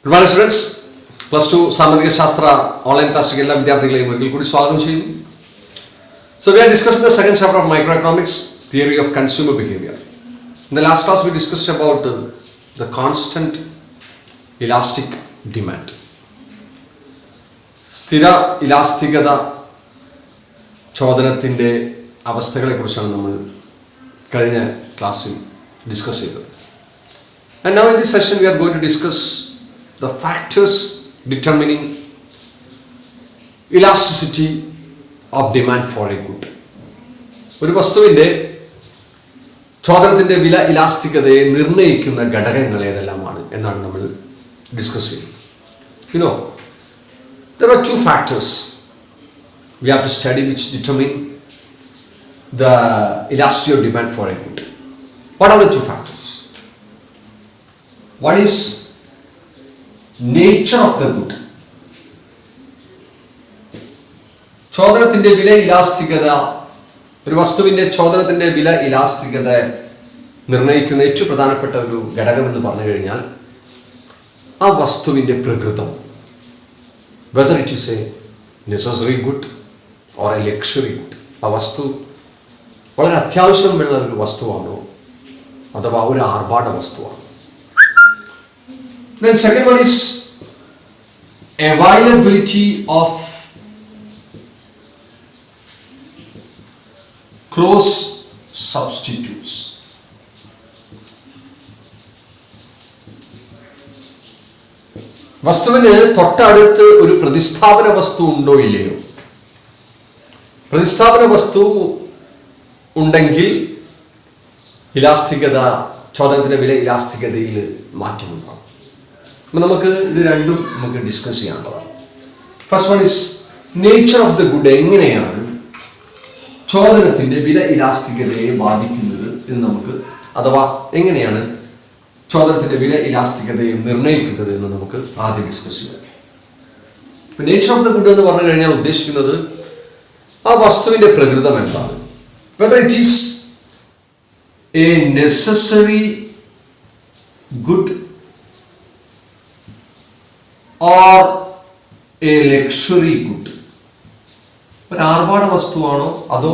Good morning students. Plus 2 സാമ്പത്തിക ശാസ്ത്ര online ക്ലാസ്സിലേക്ക് എല്ലാ വിദ്യാർത്ഥികളെയും ഒരിക്കൽ കൂടി സ്വാഗതം ചെയ്യുന്നു. So we are discussing the second chapter of microeconomics, theory of consumer behavior. In the last class we discussed about the constant elastic demand. സ്ഥിര ഇലാസ്തികത ചോദനത്തിൻ്റെ അവസ്ഥകളെക്കുറിച്ചാണ് നമ്മൾ കഴിഞ്ഞ ക്ലാസ്സിൽ ഡിസ്കസ് ചെയ്തത്. And now in this session we are going to discuss the factors determining elasticity of demand for a good. ഒരു വസ്തുവിൻ്റെ ചോദനത്തിൻ്റെ വില ഇലാസ്തികതയെ നിർണ്ണയിക്കുന്ന ഘടകങ്ങൾ ഏതെല്ലാമാണ് എന്നാണ് നമ്മൾ ഡിസ്കസ് ചെയ്യുന്നത്. You know, there are two factors we have to study which determine the elasticity of demand for a good. What are the two factors? One is nature of the good. ചോദനത്തിൻ്റെ വില ഇലാസ്തികത, ഒരു വസ്തുവിൻ്റെ ചോദനത്തിൻ്റെ വില ഇലാസ്തികത നിർണ്ണയിക്കുന്ന ഏറ്റവും പ്രധാനപ്പെട്ട ഒരു ഘടകം എന്ന് പറഞ്ഞു കഴിഞ്ഞാൽ ആ വസ്തുവിൻ്റെ പ്രകൃതം, whether it is A necessary good or A luxury good. ആ വസ്തു വളരെ അത്യാവശ്യമുള്ള ഒരു വസ്തുവാണോ അഥവാ ഒരു ആർഭാട വസ്തുവാണോ. Then second one is availability of close substitutes. വസ്തുവിന് തൊട്ടടുത്ത് ഒരു പ്രതിസ്ഥാപന വസ്തു ഉണ്ടോ ഇല്ലയോ. പ്രതിസ്ഥാപന വസ്തു ഉണ്ടെങ്കിൽ ഇലാസ്തികത, ചോദനത്തിൻ്റെ വില ഇലാസ്തികതയിൽ മാറ്റമുണ്ടാകും. അപ്പം നമുക്ക് ഇത് രണ്ടും നമുക്ക് ഡിസ്കസ് ചെയ്യാനുള്ളതാണ്. First one is nature of the good. എങ്ങനെയാണ് ചോദനത്തിൻ്റെ വില ഇലാസ്തികതയെ ബാധിക്കുന്നത് എന്ന് നമുക്ക്, അഥവാ എങ്ങനെയാണ് ചോദനത്തിൻ്റെ വില ഇലാസ്തികതയെ നിർണ്ണയിക്കുന്നത് എന്ന് നമുക്ക് ആദ്യം ഡിസ്കസ് ചെയ്യാം. ഇപ്പം നേച്ചർ ഓഫ് ദ ഗുഡ് എന്ന് പറഞ്ഞു കഴിഞ്ഞാൽ ഉദ്ദേശിക്കുന്നത് ആ വസ്തുവിൻ്റെ പ്രകൃതം എന്താണ്. Whether it is A necessary good or a luxury good. ഒരു ആർഭാട വസ്തുവാണോ അതോ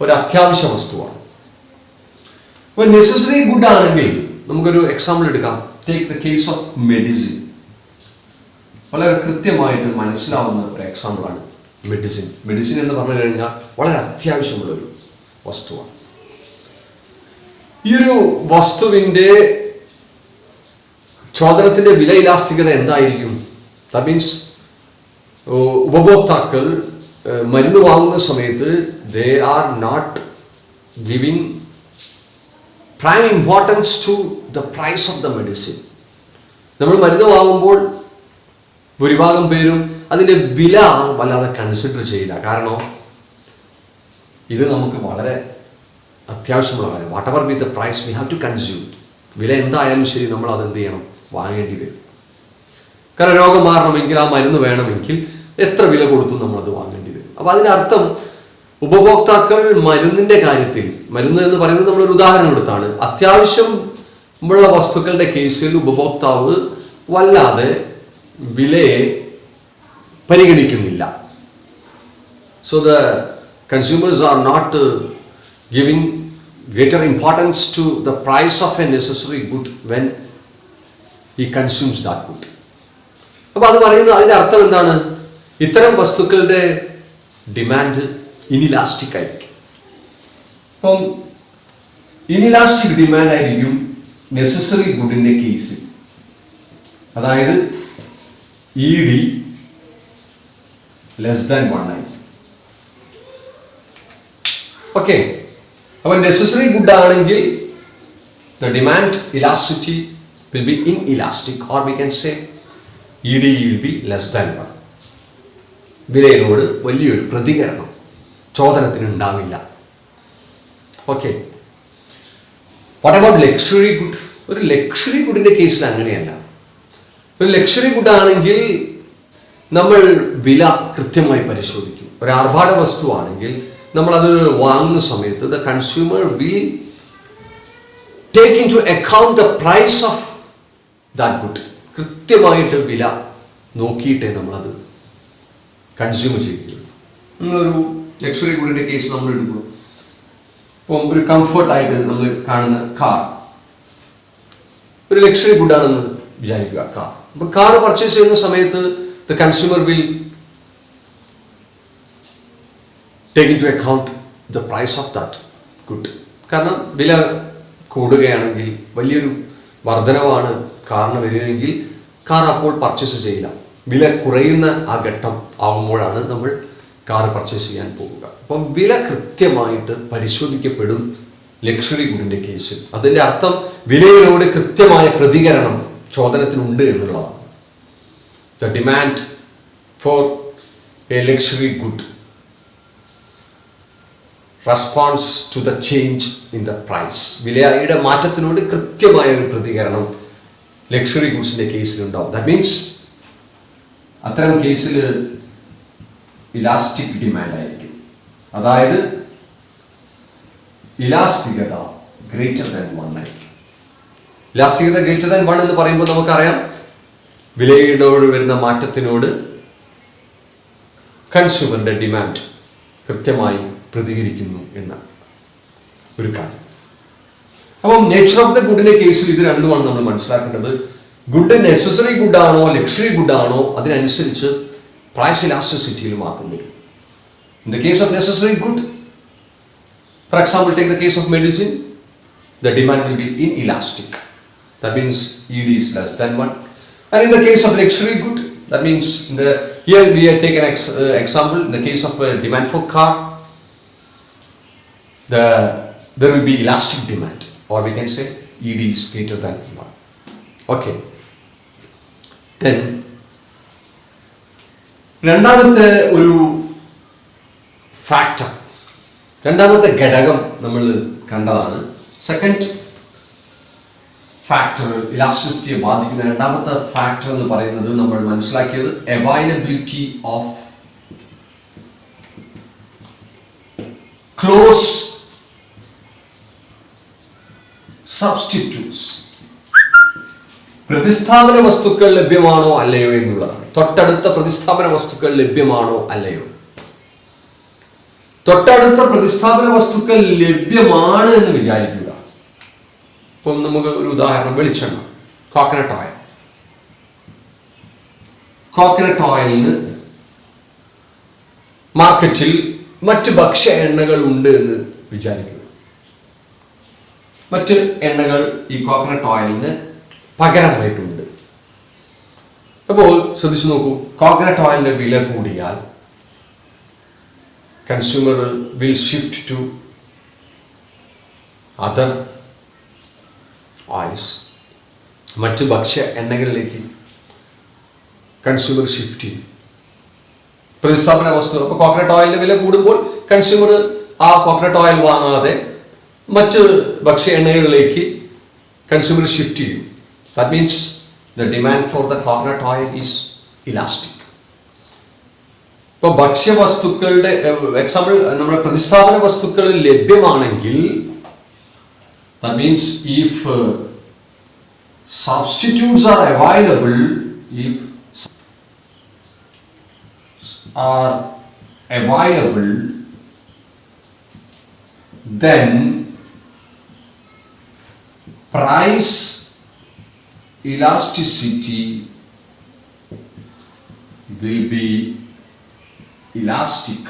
ഒരു അത്യാവശ്യ വസ്തുവാണോ. ഒരു നെസസറി ഗുഡ് ആണെങ്കിൽ നമുക്കൊരു എക്സാമ്പിൾ എടുക്കാം. Take the case of medicine. വളരെ കൃത്യമായിട്ട് മനസ്സിലാവുന്ന ഒരു എക്സാമ്പിളാണ് മെഡിസിൻ. മെഡിസിൻ എന്ന് പറഞ്ഞു കഴിഞ്ഞാൽ വളരെ അത്യാവശ്യമുള്ളൊരു വസ്തുവാണ്. ഈ ഒരു വസ്തുവിൻ്റെ ചോദനത്തിൻ്റെ വില ഇലാസ്തികത എന്തായിരിക്കും. ദാറ്റ് മീൻസ് ഉപഭോക്താക്കൾ മരുന്ന് വാങ്ങുന്ന സമയത്ത് they are not giving prime importance to the price of the medicine. നമ്മൾ മരുന്ന് വാങ്ങുമ്പോൾ ഭൂരിഭാഗം പേരും അതിൻ്റെ വില വല്ലാതെ കൺസിഡർ ചെയ്യില്ല. കാരണം ഇത് നമുക്ക് വളരെ അത്യാവശ്യമുള്ള കാര്യം. Whatever be the price we have to consume. വില എന്തായാലും ശരി നമ്മൾ അതെന്ത് ചെയ്യണം, വാങ്ങേണ്ടി വരും. കാരണം രോഗം മാറണമെങ്കിൽ, ആ മരുന്ന് വേണമെങ്കിൽ എത്ര വില കൊടുത്തു നമ്മളത് വാങ്ങേണ്ടി വരും. അപ്പോൾ അതിനർത്ഥം ഉപഭോക്താക്കൾ മരുന്നിൻ്റെ കാര്യത്തിൽ, മരുന്ന് എന്ന് പറയുന്നത് നമ്മളൊരു ഉദാഹരണം എടുത്താണ്, അത്യാവശ്യം ഉള്ള വസ്തുക്കളുടെ കേസിൽ ഉപഭോക്താവ് വല്ലാതെ വിലയെ പരിഗണിക്കുന്നില്ല. So the consumers are not giving greater importance to the price of a necessary good when he consumes that good. അപ്പോൾ അത് പറയുന്നത് അതിൻ്റെ അർത്ഥം എന്താണ്, ഇത്തരം വസ്തുക്കളുടെ ഡിമാൻഡ് ഇനിലാസ്റ്റിക് ആയിരിക്കും. അപ്പം ഇനിലാസ്റ്റിക് ഡിമാൻഡ് ആയിരിക്കും നെസസറി ഗുഡിൻ്റെ കേസിൽ. അതായത് ED less than 1 ആയിരിക്കും. ഓക്കെ. അപ്പോൾ നെസസറി ഗുഡ് ആണെങ്കിൽ the demand elasticity will be inelastic or we can say ED will be less than 1. വിലയോട് വലിയൊരു പ്രതികരണം ചോദനത്തിന് ഉണ്ടാവില്ല. Okay. What about luxury good. ഒരു ലക്ഷറി ഗുഡിൻ്റെ കേസിൽ അങ്ങനെയല്ല. ഒരു ലക്ഷറി ഗുഡ് ആണെങ്കിൽ നമ്മൾ വില കൃത്യമായി പരിശോധിക്കും. ഒരു ആർഭാട വസ്തു ആണെങ്കിൽ നമ്മളത് വാങ്ങുന്ന സമയത്ത് the consumer will take into account the price of that good. കൃത്യമായിട്ട് വില നോക്കിയിട്ടേ നമ്മളത് കൺസ്യൂം ചെയ്യുകയുള്ളൂ. നമ്മളൊരു ലക്ഷറി ഗുഡിൻ്റെ കേസ് നമ്മൾ എടുക്കുക. ഇപ്പം ഒരു കംഫർട്ടായിട്ട് നമ്മൾ കാണുന്ന കാർ ഒരു ലക്ഷറി ഗുഡാണെന്ന് വിചാരിക്കുക. കാർ, അപ്പം കാർ പർച്ചേസ് ചെയ്യുന്ന സമയത്ത് the consumer will take into account the price of that good. കാരണം വില കൂടുകയാണെങ്കിൽ, വലിയൊരു വർധനവാണ് കാറിന് വരികയെങ്കിൽ കാർ അപ്പോൾ പർച്ചേസ് ചെയ്യില്ല. വില കുറയുന്ന ആ ഘട്ടം ആകുമ്പോഴാണ് നമ്മൾ കാർ പർച്ചേസ് ചെയ്യാൻ പോകുക. അപ്പം വില കൃത്യമായിട്ട് പരിശോധിക്കപ്പെടും ലക്ഷറി ഗുഡിൻ്റെ കേസിൽ. അതിൻ്റെ അർത്ഥം വിലയിലോട് കൃത്യമായ പ്രതികരണം ചോദനത്തിനുണ്ട് എന്നുള്ളതാണ്. The demand for a luxury good response to the change in the price. വിലയുടെ മാറ്റത്തിനോട് കൃത്യമായ ഒരു പ്രതികരണം ലക്ഷറി ഗുഡ്സിൻ്റെ കേസിലുണ്ടാവും. ദാറ്റ് മീൻസ് അത്തരം കേസിൽ ഇലാസ്റ്റിക് ഡിമാൻഡ് ആയിരിക്കും. അതായത് ഇലാസ്തികത ഗ്രേറ്റർ ദാൻ 1 ആയിരിക്കും. ഇലാസ്തികത ഗ്രേറ്റർ ദാൻ 1 എന്ന് പറയുമ്പോൾ നമുക്കറിയാം വിലയോട് വരുന്ന മാറ്റത്തിനോട് കൺസ്യൂമറിന്റെ ഡിമാൻഡ് കൃത്യമായി പ്രതികരിക്കുന്നു എന്ന ഒരു കാര്യം. അപ്പം നേച്ചർ ഓഫ് ദ ഗുഡിന്റെ കേസിൽ ഇത് രണ്ടുമാണ് നമ്മൾ മനസ്സിലാക്കേണ്ടത്. ഗുഡ് നെസസറി ഗുഡാണോ ലക്ഷറി ഗുഡാണോ അതിനനുസരിച്ച് പ്രൈസ് ഇലാസ്റ്റിസിറ്റിയിൽ മാറ്റം വരും. In the case of necessary good, for example, take the case of medicine, the demand will be inelastic. That means ED is less than 1. And in the case of luxury good, that means here we have taken example, in the case of demand for car, there will be elastic demand, or we can say ED is greater than 1. Okay. Then രണ്ടാമത്തെ ഒരു factor, രണ്ടാമത്തെ ഘടകം നമ്മൾ കണ്ടതാണ്. Second factor ഇലാസ്റ്റിസിറ്റിയെ ബാധിക്കുന്ന രണ്ടാമത്തെ factor എന്ന് പറയുന്നത് നമ്മൾ മനസ്സിലാക്കിയത് അവൈലബിലിറ്റി ഓഫ് ക്ലോസ് സബ്സ്റ്റിറ്റ്യൂട്ട്സ്. പ്രതിസ്ഥാപന വസ്തുക്കൾ ലഭ്യമാണോ അല്ലയോ എന്നുള്ളതാണ്. തൊട്ടടുത്ത പ്രതിസ്ഥാപന വസ്തുക്കൾ ലഭ്യമാണോ അല്ലയോ. തൊട്ടടുത്ത പ്രതിസ്ഥാപന വസ്തുക്കൾ ലഭ്യമാണ് എന്ന് വിചാരിക്കുക. ഇപ്പം നമുക്ക് ഒരു ഉദാഹരണം, വെളിച്ചെണ്ണ, കോക്കനട്ട് ഓയിൽ. കോക്കനട്ട് ഓയിലിന് മാർക്കറ്റിൽ മറ്റ് ഭക്ഷ്യ എണ്ണകൾ ഉണ്ട് എന്ന് വിചാരിക്കുക. മറ്റ് എണ്ണകൾ ഈ കോക്കനട്ട് ഓയിലിന് പകരമായിട്ടുണ്ട്. അപ്പോൾ ശ്രദ്ധിച്ചു നോക്കൂ, കോക്കനട്ട് ഓയിലിന്റെ വില കൂടിയാൽ consumer will shift to other oils. മറ്റ് ഭക്ഷ്യ എണ്ണകളിലേക്ക് കൺസ്യൂമർ ഷിഫ്റ്റ് ചെയ്യും. പ്രതിസ്ഥാപന വസ്തു, അപ്പോൾ കോക്കനട്ട് ഓയിലിന്റെ വില കൂടുമ്പോൾ കൺസ്യൂമർ ആ കോക്കനട്ട് ഓയിൽ വാങ്ങാതെ മറ്റ് ഭക്ഷ്യ എണ്ണകളിലേക്ക് കൺസ്യൂമർ ഷിഫ്റ്റ് ചെയ്യും. That means the demand for the coconut oil is elastic. ഇപ്പൊ ഭക്ഷ്യവസ്തുക്കളുടെ എക്സാമ്പിൾ, നമ്മുടെ പ്രതിസ്ഥാപന വസ്തുക്കൾ ലഭ്യമാണെങ്കിൽ, that means if substitutes are available, then price elasticity will be elastic.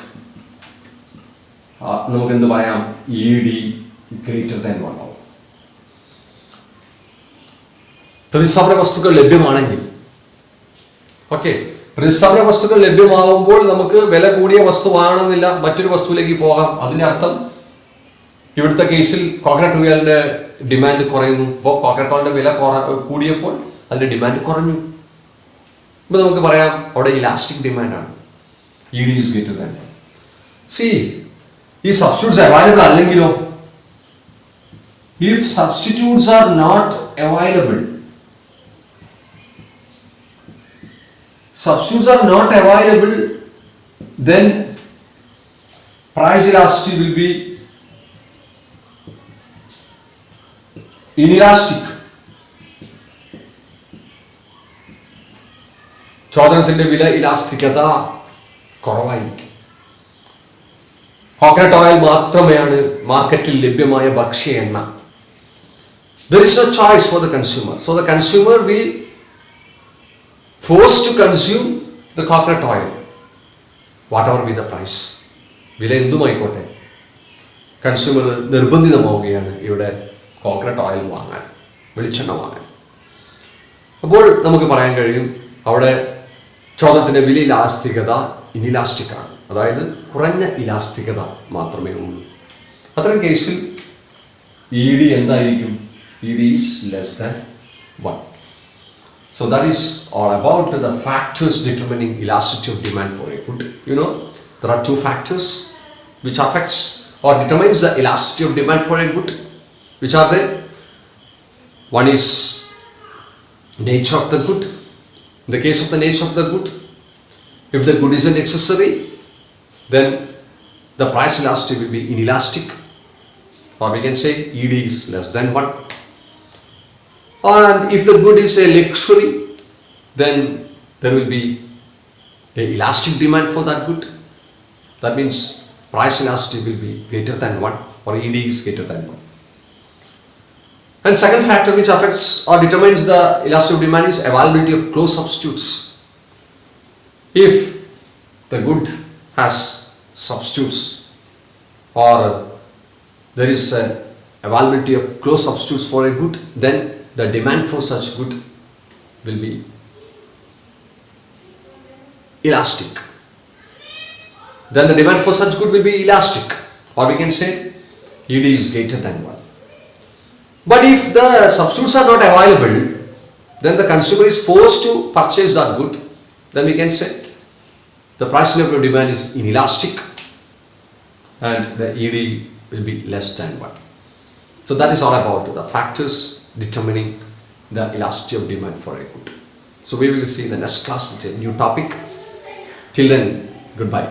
നമുക്ക് എന്ത് പറയാം, ED ഗ്രേറ്റർ ദാൻ 1 ആവും. പ്രതിസ്ഥാപന വസ്തുക്കൾ ലഭ്യമാണെങ്കിൽ, ഓക്കെ, പ്രതിസ്ഥാപന വസ്തുക്കൾ ലഭ്യമാകുമ്പോൾ നമുക്ക് വില കൂടിയ വസ്തുവാണെന്നില്ല, മറ്റൊരു വസ്തുവിലേക്ക് പോകാം. അതിന്റെ അർത്ഥം ഇവിടുത്തെ കേസിൽ കോക്കനട്ട് ഓയിലിന്റെ ഡിമാൻഡ് കുറയുന്നു. അപ്പോൾ കോക്കനട്ട് ഓയിലിന്റെ വില കൂടിയപ്പോൾ അതിന്റെ ഡിമാൻഡ് കുറഞ്ഞു. ഇപ്പൊ നമുക്ക് പറയാം അവിടെ elastic ഡിമാൻഡാണ്. ED is greater than 1. See, ഈ substitutes available അല്ലെങ്കിലോ, if substitutes are not available, then price elasticity will be inelastic. ചോദനത്തിൻ്റെ വില ഇലാസ്തികത കുറവായിരിക്കും. കോക്കനട്ട് ഓയിൽ മാത്രമേയാണ് മാർക്കറ്റിൽ ലഭ്യമായ ഭക്ഷ്യ എണ്ണ. There is no choice for the consumer. So the consumer will forced to consume the coconut oil, whatever be the price. വില എന്തുമായിക്കോട്ടെ, consumer നിർബന്ധിതമാവുകയാണ് ഇവിടെ coconut oil വാങ്ങാൻ, വെളിച്ചെണ്ണ വാങ്ങാൻ. അപ്പോൾ നമുക്ക് പറയാൻ കഴിയും അവിടെ ചോദനത്തിൻ്റെ വില ഇലാസ്തികത ഇനിലാസ്റ്റിക് ആണ്, അതായത് കുറഞ്ഞ ഇലാസ്തികത മാത്രമേ ഉള്ളൂ. അത്തരം കേസിൽ ED എന്തായിരിക്കും? ED is less than 1. So that is all about the factors determining elasticity of demand for a good. You know, there are two factors which affects or determines the elasticity of demand for a good. Which are they? One is nature of the good. In the case of the nature of the good, if the good is a necessary, then the price elasticity will be inelastic, or we can say ED is less than 1. And if the good is a luxury, then there will be a elastic demand for that good. That means price elasticity will be greater than 1, or ED is greater than 1. And second factor which affects or determines the elasticity of demand is availability of close substitutes. If the good has substitutes, or there is a availability of close substitutes for a good, then the demand for such good will be elastic. Then the demand for such good will be elastic, or we can say ED is greater than 1. But if the substitutes are not available, then the consumer is forced to purchase that good, then we can say the price level of demand is inelastic and the ED will be less than 1. So that is all about the factors determining the elasticity of demand for a good. So we will see in the next class with a new topic. Till then, goodbye.